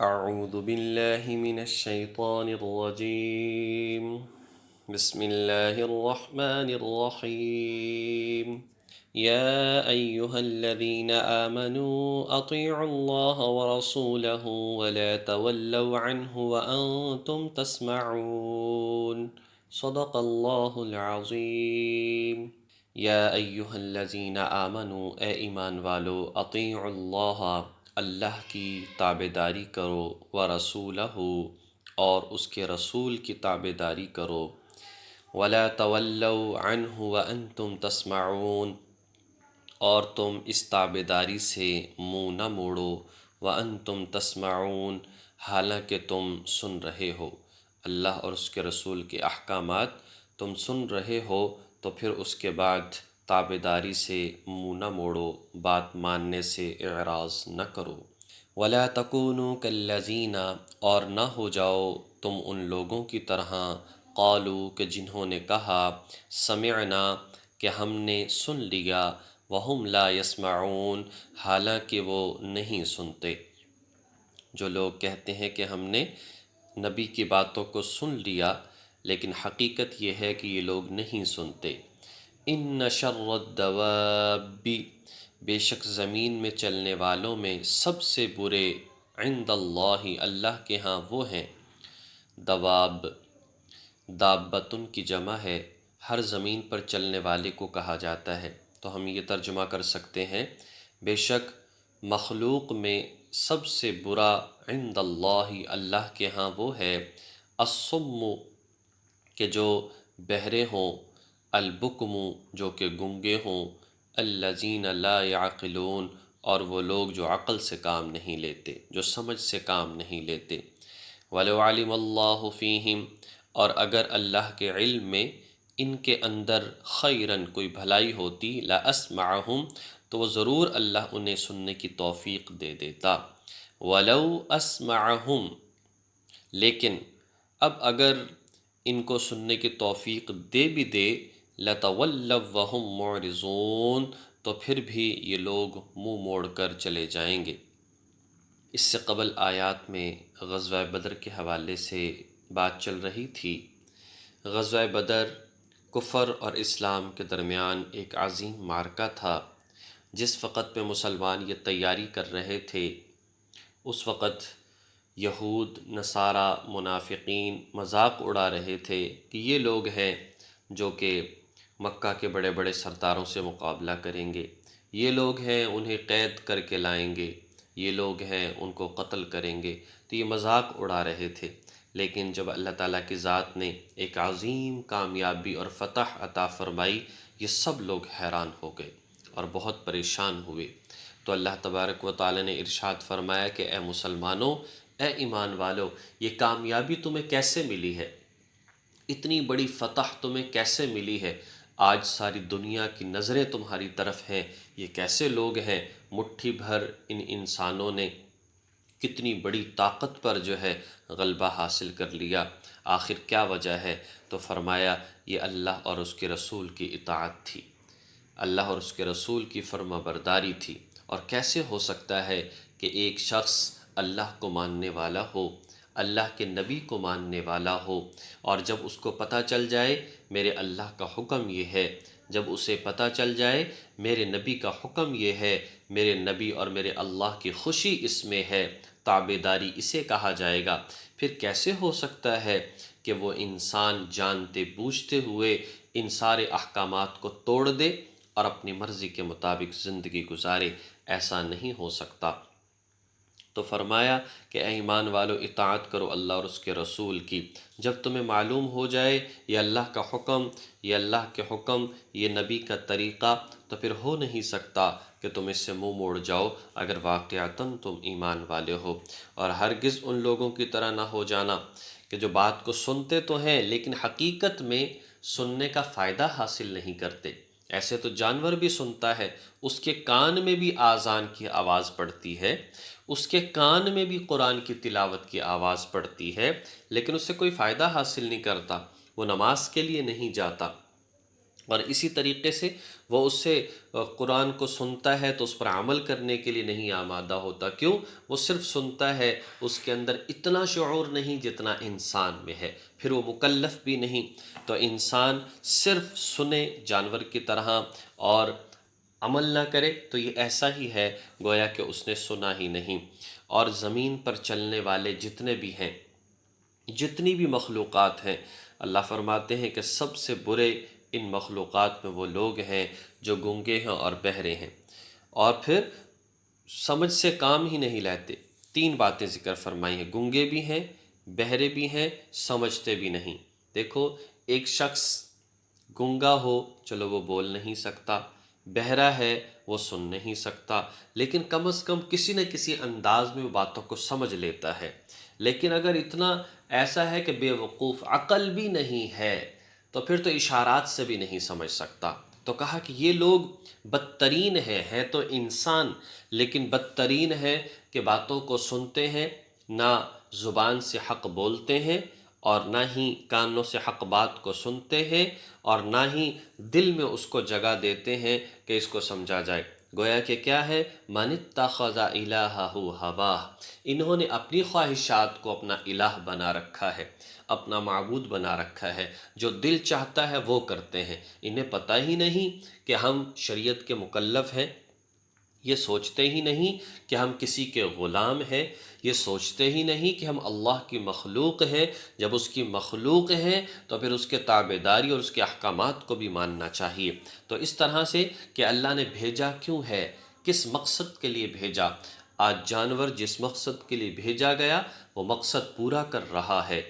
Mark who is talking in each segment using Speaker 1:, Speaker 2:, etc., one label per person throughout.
Speaker 1: أعوذ بالله من الشيطان الرجيم. بسم الله الرحمن الرحيم. يا أيها الذين آمنوا أطيعوا الله ورسوله ولا تولوا عنه وأنتم تسمعون. صدق الله العظيم. یا ایہا الذین آمنوا، اے ایمان والو، اطیعوا اللہ، اللہ کی تابعداری کرو، ورسولہ، اور اس کے رسول کی تابعداری کرو، ولا تولوا عنہ وانتم تسمعون، اور تم اس تابعداری سے منہ نہ موڑو، وانتم تسمعون، حالانکہ تم سن رہے ہو، اللہ اور اس کے رسول کے احکامات تم سن رہے ہو، تو پھر اس کے بعد تابعداری سے منہ نہ موڑو، بات ماننے سے اعراض نہ کرو۔ وَلَا تَكُونُوا كَالَّذِينَ، اور نہ ہو جاؤ تم ان لوگوں کی طرح، قالوا، کہ جنہوں نے کہا، سمعنا، کہ ہم نے سن لیا، وَهُمْ لَا يَسْمَعُونَ، حالانکہ وہ نہیں سنتے۔ جو لوگ کہتے ہیں کہ ہم نے نبی کی باتوں کو سن لیا، لیکن حقیقت یہ ہے کہ یہ لوگ نہیں سنتے۔ ان شر الدواب، بے شک زمین میں چلنے والوں میں سب سے برے، عند اللہ، اللہ کے ہاں وہ ہیں، دواب، دابتن کی جمع ہے، ہر زمین پر چلنے والے کو کہا جاتا ہے، تو ہم یہ ترجمہ کر سکتے ہیں، بے شک مخلوق میں سب سے برا، عند اللہ، اللہ کے ہاں وہ ہے، الصم، کہ جو بہرے ہوں، البکم، جو کہ گنگے ہوں، الذین لا یعقلون، اور وہ لوگ جو عقل سے کام نہیں لیتے، جو سمجھ سے کام نہیں لیتے۔ وَلَوْ عَلِمَ اللَّهُ فِيهِمْ، اور اگر اللہ کے علم میں ان کے اندر خیرن، کوئی بھلائی ہوتی، لَأَسْمَعَهُمْ، تو وہ ضرور اللہ انہیں سننے کی توفیق دے دیتا۔ وَلَوْ أَسْمَعَهُمْ، لیکن اب اگر ان کو سننے کی توفیق دے بھی دے، لَتَوَلَّوْا وَهُمْ مُعْرِضُونَ، تو پھر بھی یہ لوگ منہ موڑ کر چلے جائیں گے۔ اس سے قبل آیات میں غزوہ بدر کے حوالے سے بات چل رہی تھی۔ غزوہ بدر کفر اور اسلام کے درمیان ایک عظیم معرکہ تھا۔ جس وقت پہ مسلمان یہ تیاری کر رہے تھے، اس وقت یہود، نصارہ، منافقین مذاق اڑا رہے تھے کہ یہ لوگ ہیں جو کہ مکہ کے بڑے بڑے سرداروں سے مقابلہ کریں گے، یہ لوگ ہیں انہیں قید کر کے لائیں گے، یہ لوگ ہیں ان کو قتل کریں گے، تو یہ مذاق اڑا رہے تھے۔ لیکن جب اللہ تعالیٰ کی ذات نے ایک عظیم کامیابی اور فتح عطا فرمائی، یہ سب لوگ حیران ہو گئے اور بہت پریشان ہوئے۔ تو اللہ تبارک و تعالیٰ نے ارشاد فرمایا کہ اے مسلمانوں، اے ایمان والو، یہ کامیابی تمہیں کیسے ملی ہے؟ اتنی بڑی فتح تمہیں کیسے ملی ہے؟ آج ساری دنیا کی نظریں تمہاری طرف ہیں، یہ کیسے لوگ ہیں؟ مٹھی بھر ان انسانوں نے کتنی بڑی طاقت پر جو ہے غلبہ حاصل کر لیا، آخر کیا وجہ ہے؟ تو فرمایا یہ اللہ اور اس کے رسول کی اطاعت تھی، اللہ اور اس کے رسول کی فرما برداری تھی۔ اور کیسے ہو سکتا ہے کہ ایک شخص اللہ کو ماننے والا ہو، اللہ کے نبی کو ماننے والا ہو، اور جب اس کو پتہ چل جائے میرے اللہ کا حکم یہ ہے، جب اسے پتہ چل جائے میرے نبی کا حکم یہ ہے، میرے نبی اور میرے اللہ کی خوشی اس میں ہے، تابعداری اسے کہا جائے گا، پھر کیسے ہو سکتا ہے کہ وہ انسان جانتے بوجھتے ہوئے ان سارے احکامات کو توڑ دے اور اپنی مرضی کے مطابق زندگی گزارے؟ ایسا نہیں ہو سکتا۔ تو فرمایا کہ اے ایمان والو، اطاعت کرو اللہ اور اس کے رسول کی۔ جب تمہیں معلوم ہو جائے یہ اللہ کا حکم، یہ اللہ کے حکم، یہ نبی کا طریقہ، تو پھر ہو نہیں سکتا کہ تم اس سے منہ موڑ جاؤ اگر واقعتاً تم ایمان والے ہو۔ اور ہرگز ان لوگوں کی طرح نہ ہو جانا کہ جو بات کو سنتے تو ہیں لیکن حقیقت میں سننے کا فائدہ حاصل نہیں کرتے۔ ایسے تو جانور بھی سنتا ہے، اس کے کان میں بھی آذان کی آواز پڑتی ہے، اس کے کان میں بھی قرآن کی تلاوت کی آواز پڑتی ہے، لیکن اس سے کوئی فائدہ حاصل نہیں کرتا، وہ نماز کے لیے نہیں جاتا، اور اسی طریقے سے وہ اس سے قرآن کو سنتا ہے تو اس پر عمل کرنے کے لیے نہیں آمادہ ہوتا۔ کیوں؟ وہ صرف سنتا ہے، اس کے اندر اتنا شعور نہیں جتنا انسان میں ہے، پھر وہ مکلف بھی نہیں۔ تو انسان صرف سنے جانور کی طرح اور عمل نہ کرے تو یہ ایسا ہی ہے گویا کہ اس نے سنا ہی نہیں۔ اور زمین پر چلنے والے جتنے بھی ہیں، جتنی بھی مخلوقات ہیں، اللہ فرماتے ہیں کہ سب سے برے ان مخلوقات میں وہ لوگ ہیں جو گنگے ہیں اور بہرے ہیں، اور پھر سمجھ سے کام ہی نہیں لیتے۔ تین باتیں ذکر فرمائی ہیں، گنگے بھی ہیں، بہرے بھی ہیں، سمجھتے بھی نہیں۔ دیکھو، ایک شخص گنگا ہو، چلو وہ بول نہیں سکتا، بہرا ہے وہ سن نہیں سکتا، لیکن کم از کم کسی نہ کسی انداز میں وہ باتوں کو سمجھ لیتا ہے۔ لیکن اگر اتنا ایسا ہے کہ بے وقوف، عقل بھی نہیں ہے، تو پھر تو اشارات سے بھی نہیں سمجھ سکتا۔ تو کہا کہ یہ لوگ بدترین ہیں تو انسان، لیکن بدترین ہے کہ باتوں کو سنتے ہیں، نہ زبان سے حق بولتے ہیں، اور نہ ہی کانوں سے حق بات کو سنتے ہیں، اور نہ ہی دل میں اس کو جگہ دیتے ہیں کہ اس کو سمجھا جائے۔ گویا کہ کیا ہے؟ من اتخذ الہہ ہواہ، انہوں نے اپنی خواہشات کو اپنا الہ بنا رکھا ہے، اپنا معبود بنا رکھا ہے، جو دل چاہتا ہے وہ کرتے ہیں۔ انہیں پتہ ہی نہیں کہ ہم شریعت کے مکلف ہیں، یہ سوچتے ہی نہیں کہ ہم کسی کے غلام ہیں، یہ سوچتے ہی نہیں کہ ہم اللہ کی مخلوق ہیں۔ جب اس کی مخلوق ہیں تو پھر اس کے تابعداری اور اس کے احکامات کو بھی ماننا چاہیے۔ تو اس طرح سے کہ اللہ نے بھیجا کیوں ہے، کس مقصد کے لیے بھیجا۔ آج جانور جس مقصد کے لیے بھیجا گیا وہ مقصد پورا کر رہا ہے،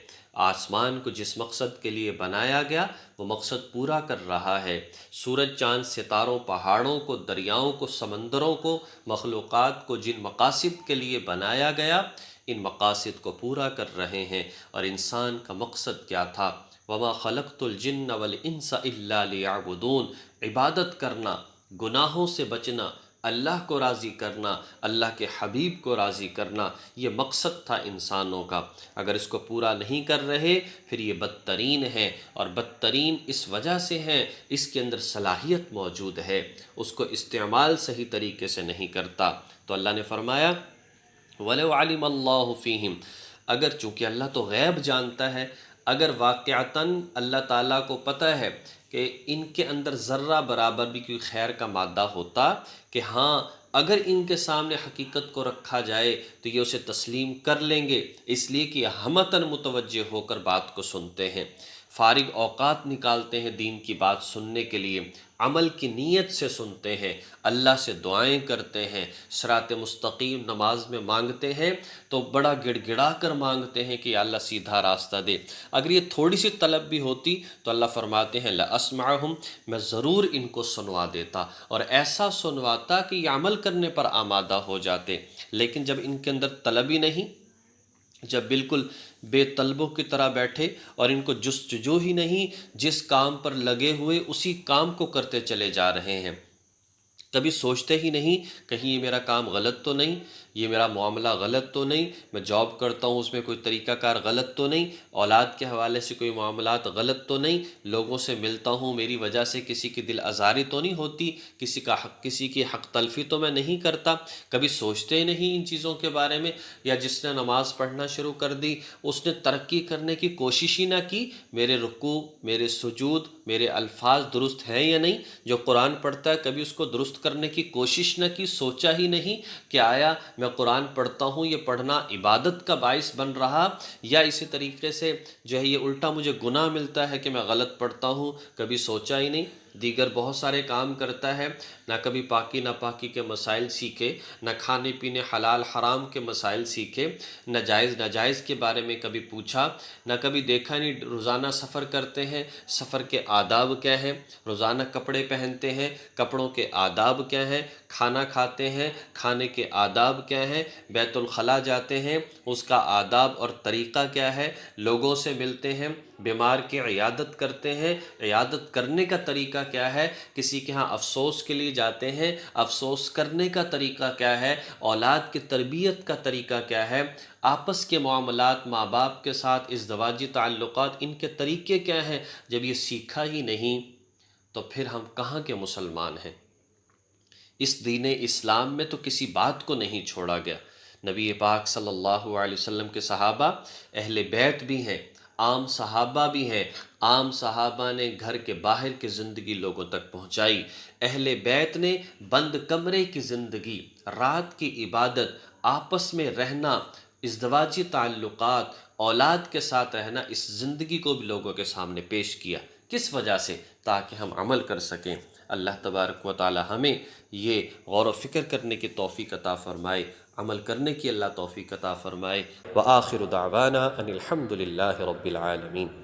Speaker 1: آسمان کو جس مقصد کے لیے بنایا گیا وہ مقصد پورا کر رہا ہے، سورج چاند ستاروں پہاڑوں کو، دریاؤں کو، سمندروں کو، مخلوقات کو جن مقاصد کے لیے بنایا گیا ان مقاصد کو پورا کر رہے ہیں۔ اور انسان کا مقصد کیا تھا؟ وَمَا خَلَقْتُ الْجِنَّ وَالْإِنسَ إِلَّا لِيَعْبُدُونَ، عبادت کرنا، گناہوں سے بچنا، اللہ کو راضی کرنا، اللہ کے حبیب کو راضی کرنا، یہ مقصد تھا انسانوں کا۔ اگر اس کو پورا نہیں کر رہے پھر یہ بدترین ہے، اور بدترین اس وجہ سے ہیں اس کے اندر صلاحیت موجود ہے، اس کو استعمال صحیح طریقے سے نہیں کرتا۔ تو اللہ نے فرمایا وَلَوْ عَلِمَ اللَّهُ فِيهِمْ، اگر چونکہ اللہ تو غیب جانتا ہے، اگر واقعتاً اللہ تعالیٰ کو پتہ ہے کہ ان کے اندر ذرہ برابر بھی کوئی خیر کا مادہ ہوتا، کہ ہاں اگر ان کے سامنے حقیقت کو رکھا جائے تو یہ اسے تسلیم کر لیں گے، اس لیے کہ ہمتاً متوجہ ہو کر بات کو سنتے ہیں، فارغ اوقات نکالتے ہیں دین کی بات سننے کے لیے، عمل کی نیت سے سنتے ہیں، اللہ سے دعائیں کرتے ہیں، صراط مستقیم نماز میں مانگتے ہیں تو بڑا گڑ گڑا کر مانگتے ہیں کہ یا اللہ سیدھا راستہ دے۔ اگر یہ تھوڑی سی طلب بھی ہوتی تو اللہ فرماتے ہیں لَأَسْمَعَهُمْ، میں ضرور ان کو سنوا دیتا، اور ایسا سنواتا کہ یہ عمل کرنے پر آمادہ ہو جاتے۔ لیکن جب ان کے اندر طلب ہی نہیں، جب بالکل بے طلبوں کی طرح بیٹھے اور ان کو جستجو ہی نہیں، جس کام پر لگے ہوئے اسی کام کو کرتے چلے جا رہے ہیں، کبھی سوچتے ہی نہیں کہیں یہ میرا کام غلط تو نہیں، یہ میرا معاملہ غلط تو نہیں، میں جاب کرتا ہوں اس میں کوئی طریقہ کار غلط تو نہیں، اولاد کے حوالے سے کوئی معاملات غلط تو نہیں، لوگوں سے ملتا ہوں میری وجہ سے کسی کی دل آزاری تو نہیں ہوتی، کسی کی حق تلفی تو میں نہیں کرتا، کبھی سوچتے نہیں ان چیزوں کے بارے میں۔ یا جس نے نماز پڑھنا شروع کر دی اس نے ترقی کرنے کی کوشش ہی نہ کی، میرے رکوع، میرے سجود، میرے الفاظ درست ہیں یا نہیں، جو قرآن پڑھتا ہے کبھی اس کو درست کرنے کی کوشش نہ کی، سوچا ہی نہیں کہ آیا میں قرآن پڑھتا ہوں یہ پڑھنا عبادت کا باعث بن رہا، یا اسی طریقے سے جو ہے یہ الٹا مجھے گناہ ملتا ہے کہ میں غلط پڑھتا ہوں، کبھی سوچا ہی نہیں۔ دیگر بہت سارے کام کرتا ہے، نہ کبھی پاکی ناپاکی کے مسائل سیکھے، نہ کھانے پینے حلال حرام کے مسائل سیکھے، نہ جائز ناجائز کے بارے میں کبھی پوچھا، نہ کبھی دیکھا نہیں روزانہ سفر کرتے ہیں، سفر کے آداب کیا ہیں، روزانہ کپڑے پہنتے ہیں، کپڑوں کے آداب کیا ہیں، کھانا کھاتے ہیں، کھانے کے آداب کیا ہیں، بیت الخلاء جاتے ہیں اس کا آداب اور طریقہ کیا ہے، لوگوں سے ملتے ہیں، بیمار کی عیادت کرتے ہیں، عیادت کرنے کا طریقہ کیا ہے، کسی کے ہاں افسوس کے لیے جاتے ہیں، افسوس کرنے کا طریقہ کیا ہے، اولاد کی تربیت کا طریقہ کیا ہے، آپس کے معاملات ماں باپ کے ساتھ ازدواجی تعلقات ان کے طریقے کیا ہیں۔ جب یہ سیکھا ہی نہیں تو پھر ہم کہاں کے مسلمان ہیں؟ اس دین اسلام میں تو کسی بات کو نہیں چھوڑا گیا۔ نبی پاک صلی اللہ علیہ وسلم کے صحابہ اہل بیت بھی ہیں، عام صحابہ بھی ہیں۔ عام صحابہ نے گھر کے باہر کی زندگی لوگوں تک پہنچائی، اہل بیت نے بند کمرے کی زندگی، رات کی عبادت، آپس میں رہنا، ازدواجی تعلقات، اولاد کے ساتھ رہنا، اس زندگی کو بھی لوگوں کے سامنے پیش کیا۔ کس وجہ سے؟ تاکہ ہم عمل کر سکیں۔ اللہ تبارک و تعالی ہمیں یہ غور و فکر کرنے کی توفیق عطا فرمائے، عمل کرنے کی اللہ توفیق عطا فرمائے۔ وآخر دعوانا ان الحمد للہ رب العالمین۔